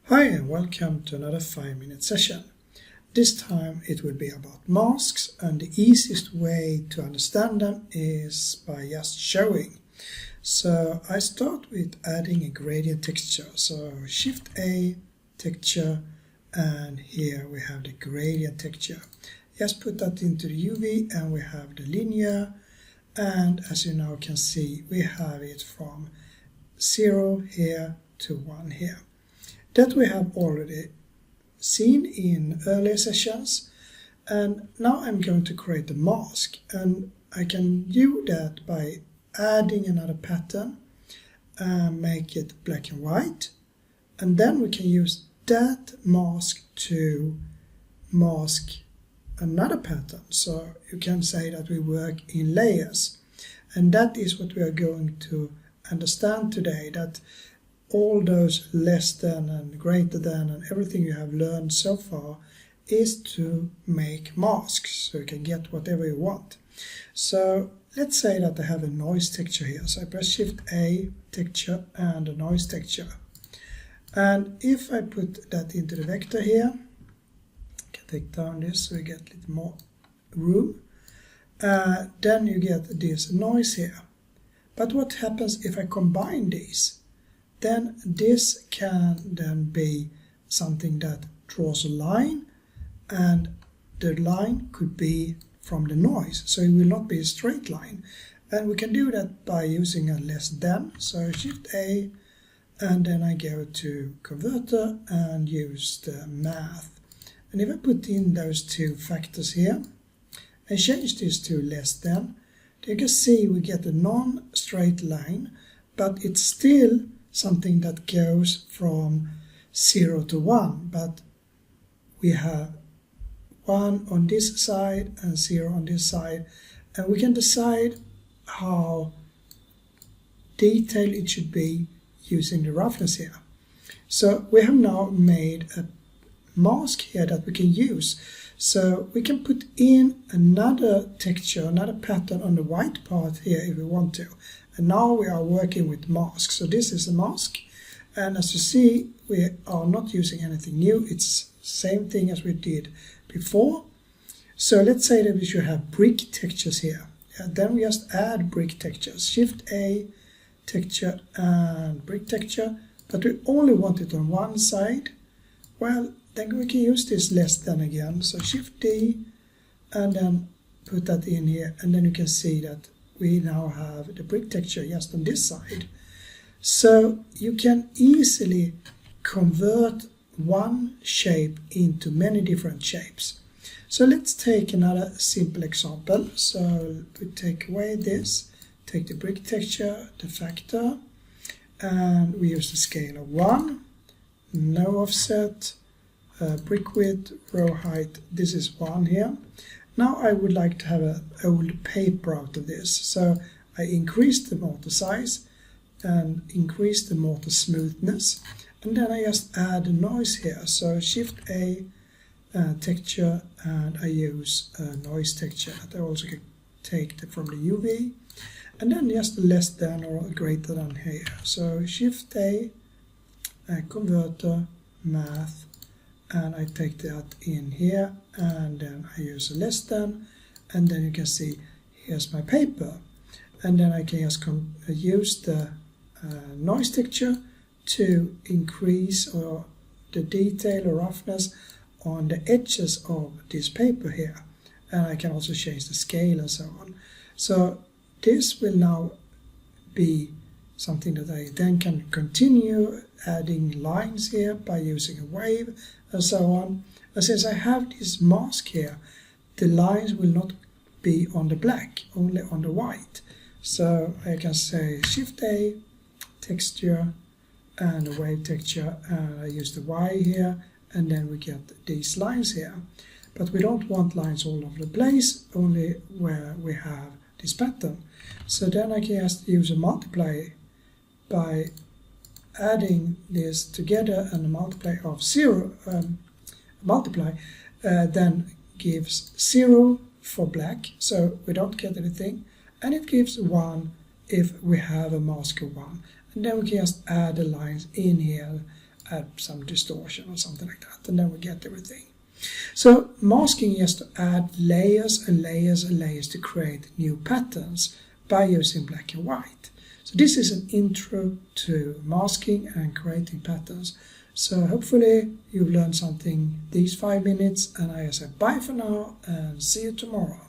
Hi and welcome to another 5-minute session. This time it will be about masks, and the easiest way to understand them is by just showing. So I start with adding a gradient texture. So Shift A, texture, and here we have the gradient texture. Just put that into the UV and we have the linear, and as you now can see we have it from 0 here to 1 here. That we have already seen in earlier sessions, and now I'm going to create a mask, and I can do that by adding another pattern and make it black and white, and then we can use that mask to mask another pattern. So you can say that we work in layers, and that is what we are going to understand today, that all those less than and greater than and everything you have learned so far is to make masks, so you can get whatever you want. So let's say that I have a noise texture here. So I press Shift A, texture, and a noise texture. And if I put that into the vector here, I can take down this so we get a little more room. Then you get this noise here. But what happens if I combine these? Then this can then be something that draws a line, and the line could be from the noise, so it will not be a straight line. And we can do that by using a less than. So Shift A, and then I go to converter and use the math. And if I put in those two factors here and change this to less than, you can see we get a non-straight line, but it's still something that goes from 0 to 1, but we have 1 on this side and 0 on this side, and we can decide how detailed it should be using the roughness here. So we have now made a mask here that we can use. So we can put in another texture, another pattern on the white part here if we want to. And now we are working with masks. So this is a mask, and as you see we are not using anything new. It's the same thing as we did before. So let's say that we should have brick textures here. Then we just add brick textures. Shift A, texture, and brick texture, but we only want it on one side. Well, then we can use this less than again. So Shift D and then put that in here, and then you can see that we now have the brick texture just on this side. So you can easily convert one shape into many different shapes. So let's take another simple example. So we take away this, take the brick texture, the factor, and we use the scale of 1, no offset, brick width, row height, this is 1 here. Now I would like to have an old paper out of this, so I increase the mortar size and increase the mortar smoothness, and then I just add a noise here. So Shift A, texture, and I use a noise texture that I also can take from the UV, and then just less than or greater than here. So Shift A, converter, math, and I take that in here, and then I use a less than, and then you can see here's my paper, and then I can just use the noise texture to increase or the detail or roughness on the edges of this paper here, and I can also change the scale and so on. So this will now be something that I then can continue adding lines here by using a wave and so on. And since I have this mask here, the lines will not be on the black, only on the white. So I can say Shift A, texture, and a wave texture, and I use the Y here, and then we get these lines here. But we don't want lines all over the place, only where we have this pattern. So then I can just use a multiply by adding this together, and a multiply of 0, then gives 0 for black, so we don't get anything, and it gives 1 if we have a mask of 1. And then we can just add the lines in here add some distortion or something like that, and then we get everything. So masking is to add layers and layers and layers to create new patterns by using black and white. So this is an intro to masking and creating patterns. So hopefully you've learned something these 5 minutes, and I say bye for now and see you tomorrow.